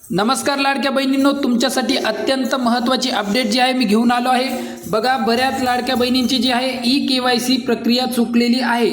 नमस्कार लाडक्या बहिणींनो, तुमच्यासाठी अत्यंत महत्त्वाची अपडेट जी आहे मी घेऊन आलो आहे। बघा, बऱ्याच लाडक्या बहिणींची जी आहे ई-केवायसी प्रक्रिया चुकलेली आहे।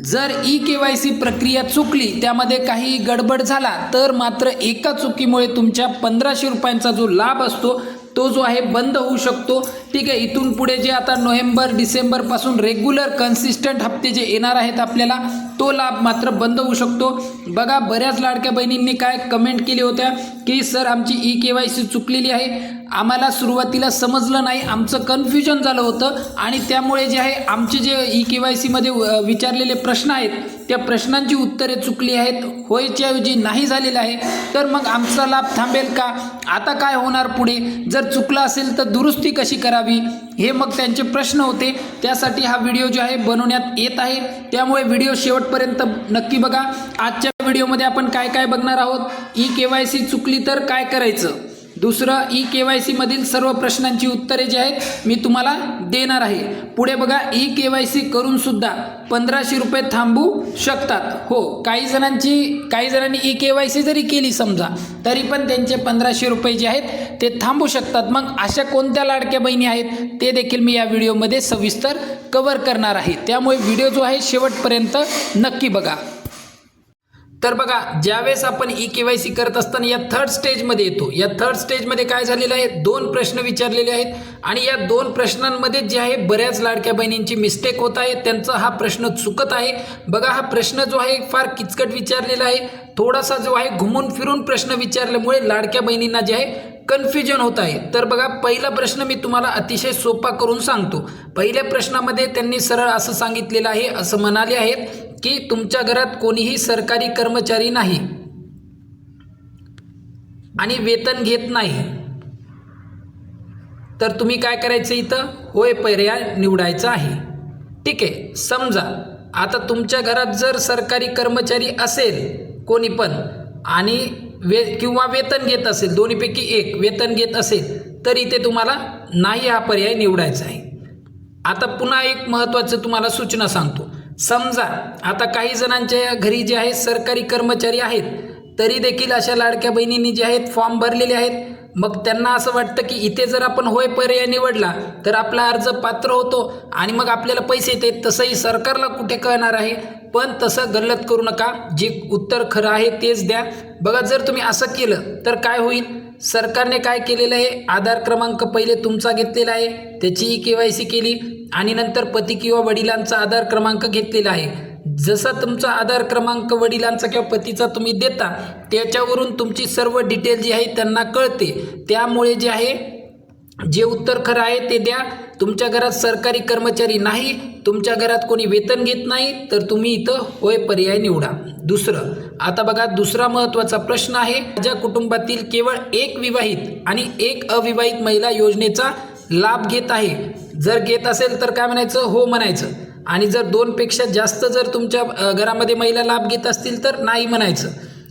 जर ई-केवायसी प्रक्रिया चुकली, त्यामध्ये काही गडबड झाला तर मात्र एका चुकीमुळे तुमच्या 1500 रुपयांचा जो लाभ असतो तो जो आहे बंद होऊ शकतो। ठीक आहे, इथून पुढे जे आता नोव्हेंबर डिसेंबर पासून रेग्युलर कन्सिस्टंट हप्ते जे येणार आहेत आपल्याला, तो लाभ मात्र बंद होऊ शकतो। बघा, बऱ्याच लाडक्या बहिणींनी काय कमेंट केली होत्या की सर आमची ई-केवायसी चुकलेली आहे, आम्हाला सुरुवातीला समजलं नाही, आमचं कन्फ्युजन झालं होतं आणि त्यामुळे जे आहे आमचे जे ई-केवायसी मध्ये विचारलेले प्रश्न आहेत त्या प्रश्नांची उत्तरे चुकली आहेत, होयच्या ऐवजी नाही झालेलं आहे, तर मग आमचा लाभ थांबेल का? आता काय होणार पुढे? जर चुकलं असेल तर दुरुस्ती कशी करावी, हे मग त्यांचे प्रश्न होते। त्यासाठी हा व्हिडिओ जो आहे बनवण्यात येत आहे, त्यामुळे व्हिडिओ शेवटपर्यंत नक्की बघा। आजच्या व्हिडिओमध्ये आपण काय काय बघणार आहोत, ई-केवायसी चुकली तर काय करायचं, दुसरं ई-केवायसी मधील सर्व प्रश्नांची उत्तरे जी आहेत मी तुम्हाला देणार आहे। पुढे बघा, ई-केवायसी करून सुद्धा 1500 रुपये थांबू शकतात। हो, काही जणांनी ई-केवायसी जरी केली समजा, तरी पण त्यांचे 1500 रुपये जे आहेत ते थांबू शकतात। मग अशा कोणत्या लाडक्या बहिणी आहेत ते देखील मी या व्हिडिओमध्ये सविस्तर कव्हर करणार आहे, त्यामुळे व्हिडिओ जो आहे शेवटपर्यंत नक्की बघा। तर बघा, ज्यावेळेस आपण ई-केवायसी करत असताना या थर्ड स्टेजमध्ये येतो। या थर्ड स्टेजमध्ये काय झालेलं आहे, 2 प्रश्न विचारलेले आहेत आणि या 2 प्रश्नांमध्ये जे आहे बऱ्याच लाडक्या बहिणींची मिस्टेक होत आहे, त्यांचा हा प्रश्न चुकत आहे। बघा, हा प्रश्न जो आहे फार किचकट विचारलेला आहे, थोडासा जो आहे घुमून फिरून प्रश्न विचारल्यामुळे लाडक्या बहिणींना जे आहे कन्फ्युजन होत आहे। तर बघा, पहिला प्रश्न मी तुम्हाला अतिशय सोपा करून सांगतो। पहिल्या प्रश्नामध्ये त्यांनी सरळ असं सांगितलेलं आहे, असं म्हणाले आहेत की तुमच्या घरात कोणीही सरकारी कर्मचारी नाही आणि वेतन घेत नाही, तर तुम्ही काय करायचं, इथं होय पर्याय निवडायचा आहे। ठीक आहे, समजा आता तुमच्या घरात जर सरकारी कर्मचारी असेल कोणी पण आणि किंवा वेतन घेत असेल, दोन्हीपैकी एक वेतन घेत असेल, तर इथे तुम्हाला नाही हा पर्याय निवडायचा आहे। आता पुन्हा एक महत्त्वाचं तुम्हाला सूचना सांगतो। समजा आता काही जणांच्या घरी जे आहे सरकारी कर्मचारी आहेत, तरी देखील अशा लाडक्या बहिणींनी जे आहेत फॉर्म भरलेले आहेत, मग त्यांना असं वाटतं की इथे जर आपण होय पर्याय निवडला तर आपला अर्ज पात्र होतो आणि मग आपल्याला पैसे येतात। तसंही सरकारला कुठे कळणार आहे, पण तसं गल्लत करू नका, जे उत्तर खरं आहे तेच द्या। बघा, जर तुम्ही असं केलं तर काय होईल, सरकारने काय केलेलं आहे, आधार क्रमांक पहिले तुमचा घेतलेला आहे, त्याची ई-केवायसी केली आणि नंतर पती किंवा वडिलांचा आधार क्रमांक घेतलेला आहे। जसा तुमचा आधार क्रमांक वडिलांचा किंवा पतीचा तुम्ही देता, त्याच्यावरून तुमची सर्व डिटेल जी आहे त्यांना कळते। त्यामुळे जे आहे जे उत्तर खरं आहे ते द्या। तुमच्या घरात सरकारी कर्मचारी नाही, तुमच्या घरात कोणी वेतन घेत नाही, तर तुम्ही इथं होय पर्याय निवडा। दुसरं, आता बघा, दुसरा महत्त्वाचा प्रश्न आहे, ज्या कुटुंबातील केवळ एक विवाहित आणि एक अविवाहित महिला योजनेचा लाभ घेत आहे, जर घेत असेल तर काय म्हणायचं, हो म्हणायचं, आणि जर 2 पेक्षा जास्त जर तुमच्या घरामध्ये महिला लाभ घेत असतील तर नाही म्हणायचं।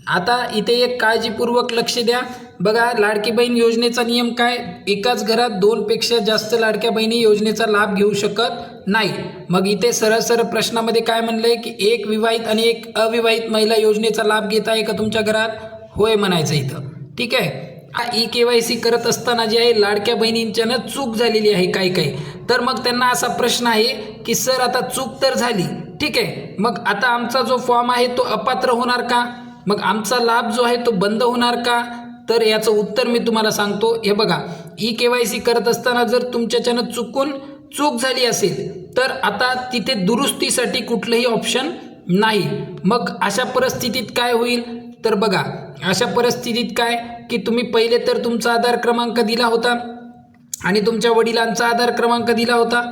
आता इथे एक काळजीपूर्वक लक्ष द्या। बघा, लाडकी बहीण योजनेचा नियम काय, एकाच घरात 2 पेक्षा जास्त लाडक्या बहिणी योजनेचा लाभ घेऊ शकत नाही। मग इथे सरळ प्रश्नामध्ये काय म्हणलंय की एक विवाहित आणि एक अविवाहित महिला योजनेचा लाभ घेत आहे का तुमच्या घरात, होय म्हणायचं इथं। ठीक आहे, ई-केवायसी करत असताना जे आहे लाडक्या बहिणींच्यानं चूक झालेली आहे काही, तर मग त्यांना असा प्रश्न आहे की सर आता चूक तर झाली, ठीक आहे, मग आता आमचा जो फॉर्म आहे तो अपात्र होणार का, मग आमचा लाभ जो आहे तो बंद होणार का? तर याचं उत्तर मी तुम्हाला सांगतो। हे बघा, ई-केवायसी करत असताना जर तुमच्याच्यानं चूक झाली असेल तर आता तिथे दुरुस्तीसाठी कुठलंही ऑप्शन नाही। मग अशा परिस्थितीत काय होईल, तर बघा, अशा परिस्थितीत काय की तुम्ही पहिले तर तुमचा आधार क्रमांक दिला होता आणि तुमच्या वडिलांचा आधार क्रमांक दिला होता,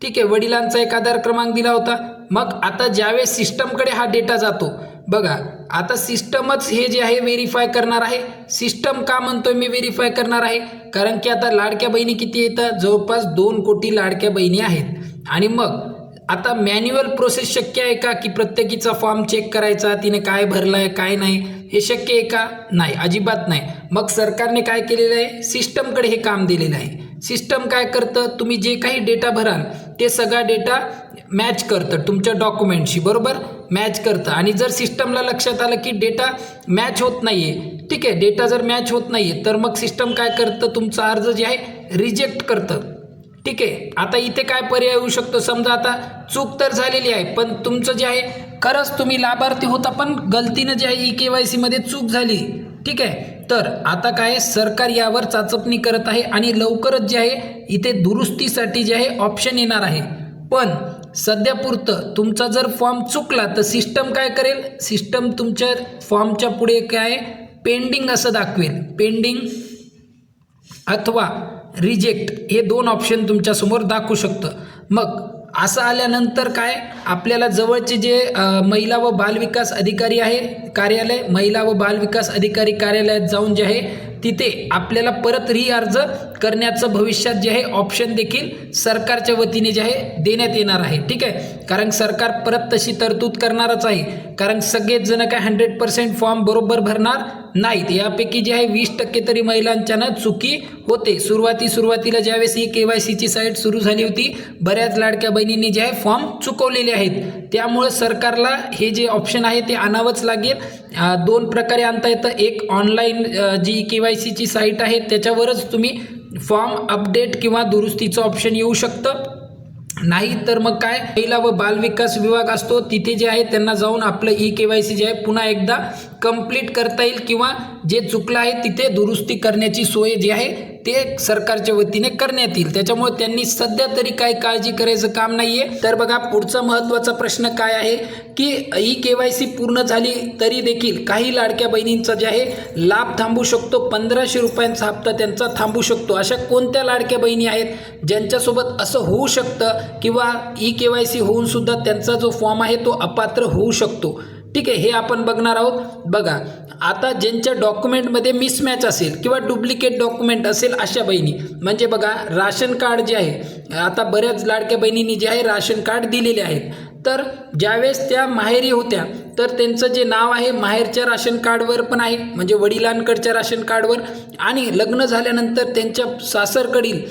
ठीक आहे, वडिलांचा एक आधार क्रमांक दिला होता। मग आता ज्यावेळेस सिस्टमकडे हा डेटा जातो, बघा आता सिस्टमच हे जे आहे व्हेरीफाय करणार आहे। सिस्टम का म्हणतोय मी व्हेरीफाय करणार आहे, कारण की आता लाडक्या बहिणी किती येतात, जवळपास 2 कोटी लाडक्या बहिणी आहेत आणि मग आता मॅन्युअल प्रोसेस शक्य आहे का की प्रत्येकीचा फॉर्म चेक करायचा, तिने काय भरलाय काय नाही, हे शक्य आहे का? नाही, अजिबात नाही। मग सरकारने काय केलेलं आहे, सिस्टमकडे हे काम दिलेलं आहे। सिस्टम काय करतं, तुम्ही जे काही डेटा भराल ते सगळा डेटा मॅच करतं तुमच्या डॉक्युमेंटशी, बरोबर मॅच करतं, आणि जर सिस्टमला लक्षात आलं की डेटा मॅच होत नाहीये ठीक आहे, डेटा जर मॅच होत नाही आहे तर मग सिस्टम काय करतं, तुमचा अर्ज जे आहे रिजेक्ट करतं. ठीक आहे, आता इथे काय पर्याय होऊ शकतो, समजा आता चूक तर झालेली आहे पण तुमचं जे आहे खरंच तुम्ही लाभार्थी होता पण गलतीनं जे आहे EKYC मध्ये चूक झाली. ठीक आहे, तर आता काय सरकार यावर चाचपणी करत आहे आणि लवकरच जे आहे इथे दुरुस्तीसाठी जे आहे ऑप्शन येणार आहे. पण सध्यापुरतं तुमचा जर फॉर्म चुकला तर सिस्टम काय करेल, सिस्टम तुमच्या फॉर्मच्या पुढे काय पेंडिंग असं दाखवेल, पेंडिंग अथवा रिजेक्ट हे 2 ऑप्शन तुमच्यासमोर दाखवू शकतं. मग असं आल्यानंतर काय आपल्याला जवळचे जे महिला व बालविकास अधिकारी आहे कार्यालय, महिला व बालविकास अधिकारी कार्यालयात जाऊन जे आहे तिथे आपल्याला परत अर्ज करण्याचं भविष्यात जे आहे ऑप्शन देखील सरकारच्या वतीने जे आहे देण्यात येणार आहे. ठीक आहे, कारण सरकार परत तशी तरतूद करणारच आहे, कारण सगळेच जण काय 100% फॉर्म बरोबर भरणार नाहीत. यापैकी जे आहे 20% तरी महिलांच्यानं चुकी होते. सुरुवातीला ज्यावेळेस EKYCची साईट सुरू झाली होती बऱ्याच लाडक्या बहिणींनी जे आहे फॉर्म चुकवलेले आहेत. त्यामुळं सरकारला हे जे ऑप्शन आहे ते आणावंच लागेल. 2 प्रकारे आणता येतं, एक ऑनलाईन जी EKYCची साईट आहे त्याच्यावरच तुम्ही फॉर्म अपडेट किंवा दुरुस्तीचं ऑप्शन येऊ शकतं, नाही तर मग काय महिला व बालविकास विभाग असतो तिथे जे आहे त्यांना जाऊन आपलं EKYC जे आहे पुन्हा एकदा कंप्लीट करता येईल किंवा जे चुकलं आहे तिथे दुरुस्ती करण्याची सोय जी आहे ते सरकारच्या वतीने करण्यात येईल. त्याच्यामुळे त्यांनी सध्या तरी काही काळजी करायचं काम नाहीये. तर बघा पुढचा महत्त्वाचा प्रश्न काय आहे की EKYC पूर्ण झाली तरी देखील काही लाडक्या बहिणींचा जे आहे लाभ थांबू शकतो, 1500 रुपयांचा हप्ता त्यांचा थांबू शकतो. अशा कोणत्या लाडक्या बहिणी आहेत ज्यांच्यासोबत असं होऊ शकतं किंवा EKYC होऊन सुद्धा त्यांचा जो फॉर्म आहे तो अपात्र होऊ शकतो. ठीक आहे, हे आपण बघणार आहोत. बघा आता ज्यांच्या डॉक्युमेंटमध्ये मिसमॅच असेल किंवा डुप्लिकेट डॉक्युमेंट असेल अशा बहिणी, म्हणजे बघा राशन कार्ड जे आहे आता बऱ्याच लाडक्या बहिणींनी जे आहे राशन कार्ड दिलेले आहेत, तर ज्यावेळेस त्या माहेरी होत्या तर त्यांचं जे नाव आहे माहेरच्या राशन कार्डवर पण आहे, म्हणजे वडिलांकडच्या राशन कार्डवर, आणि लग्न झाल्यानंतर त्यांच्या सासरकडील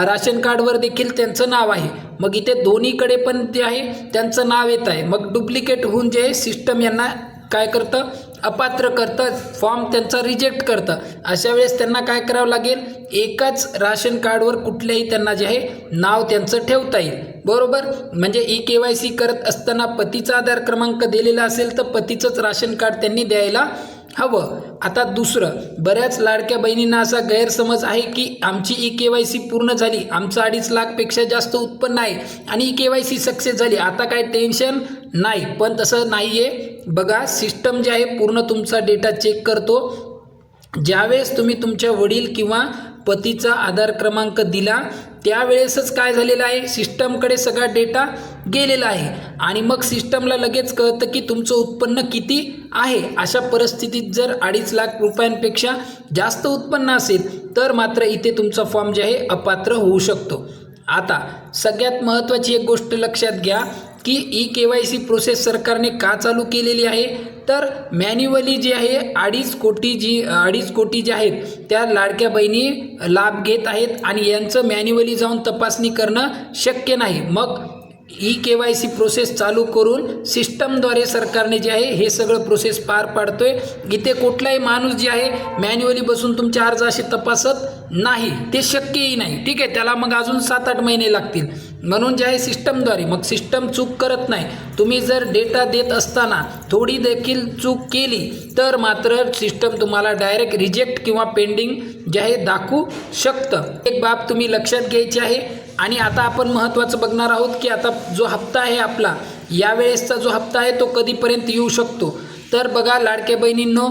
राशन कार्डवर देखील त्यांचं नाव आहे. मग इथे दोन्हीकडे पण ते आहे त्यांचं नाव येत आहे. मग डुप्लिकेट होऊन जे सिस्टम यांना काय करतं, अपात्र करतं, फॉर्म त्यांचा रिजेक्ट करतं. अशा वेळेस त्यांना काय करावं लागेल, एकाच राशन कार्डवर कुठल्याही त्यांना जे आहे नाव त्यांचं ठेवता येईल. बरोबर, म्हणजे EKYC करत असताना पतीचा आधार क्रमांक दिलेला असेल तर पतीचंच राशन कार्ड त्यांनी द्यायला हवं. आता दुसरं, बऱ्याच लाडक्या बहिणींना असा गैरसमज आहे की आमची EKYC पूर्ण झाली, आमचं 2.5 लाखपेक्षा जास्त उत्पन्न आहे आणि EKYC सक्सेस झाली, आता काय टेन्शन नाही. पण तसं नाही आहे. बघा सिस्टम जे आहे पूर्ण तुमचा डेटा चेक करतो. ज्यावेळेस तुम्ही तुमच्या वडील किंवा पतीचा आधार क्रमांक दिला त्यावेळेसच काय झालेलं आहे, सिस्टमकडे सगळा डेटा गेलेला आहे आणि मग सिस्टमला लगेच कळतं की तुमचं उत्पन्न किती आहे. अशा परिस्थितीत जर 2.5 लाख रुपयांपेक्षा जास्त उत्पन्न असेल तर मात्र इथे तुमचा फॉर्म जे आहे अपात्र होऊ शकतो. आता सगळ्यात महत्त्वाची एक गोष्ट लक्षात घ्या की EKYC प्रोसेस सरकारने का चालू केलेली आहे, तर मॅन्युअली जे आहे 2.5 कोटी जे आहेत त्या लाडक्या बहिणी लाभ घेत आहेत आणि यांचं मॅन्युअली जाऊन तपासणी करणं शक्य नाही. मग EKYC प्रोसेस चालू करून सिस्टमद्वारे सरकारने जे आहे हे सगळं प्रोसेस पार पाडतोय. इथे कुठलाही माणूस जे आहे मॅन्युअली बसून तुमचे अर्ज असे तपासत नाही, ते शक्यही नाही. ठीक आहे, त्याला मग अजून 7-8 महिने लागतील. म्हणून जे आहे सिस्टमद्वारे, मग सिस्टम चूक करत नाही. तुम्ही जर डेटा देत असताना थोडी देखील चूक केली तर मात्र सिस्टम तुम्हाला डायरेक्ट रिजेक्ट किंवा पेंडिंग जे आहे दाखवू शकतं. एक बाब तुम्ही लक्षात घ्यायची आहे. आणि आता आपण महत्त्वाचं बघणार आहोत की आता जो हप्ता आहे आपला, यावेळेसचा जो हप्ता आहे तो कधीपर्यंत येऊ शकतो. तर बघा लाडक्या बहिणींनो,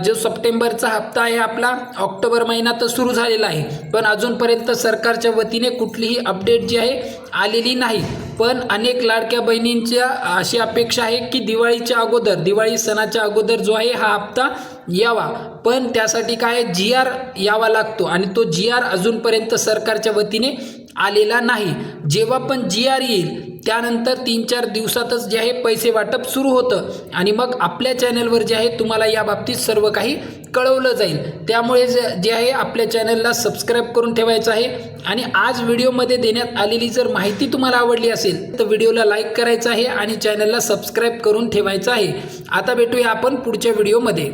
जो सप्टेंबरचा हप्ता आहे आपला, ऑक्टोबर महिना तर सुरू झालेला आहे पण अजूनपर्यंत सरकारच्या वतीने कुठलीही अपडेट जी आहे आलेली नाही. पण अनेक लाडक्या बहिणींच्या अशी अपेक्षा आहे की दिवाळीच्या अगोदर, दिवाळी सणाच्या अगोदर जो आहे हा हप्ता यावा. पण त्यासाठी काय GR यावा लागतो आणि तो GR अजूनपर्यंत सरकारच्या वतीने आलेला नाही. जेव्हा पण GR येईल त्यानंतर 3-4 दिवसातच जे आहे पैसे वाटप सुरू होतं आणि मग आपल्या चॅनलवर जे आहे तुम्हाला या बाबतीत सर्व काही कळवलं जाईल. त्यामुळे जे आहे आपल्या चॅनलला सबस्क्राईब करून ठेवायचं आहे. आणि आज व्हिडिओमध्ये देण्यात आलेली जर माहिती तुम्हाला आवडली असेल तर व्हिडिओला लाईक करायचं आहे आणि चॅनलला सबस्क्राईब करून ठेवायचं आहे. आता भेटूया आपण पुढच्या व्हिडिओमध्ये.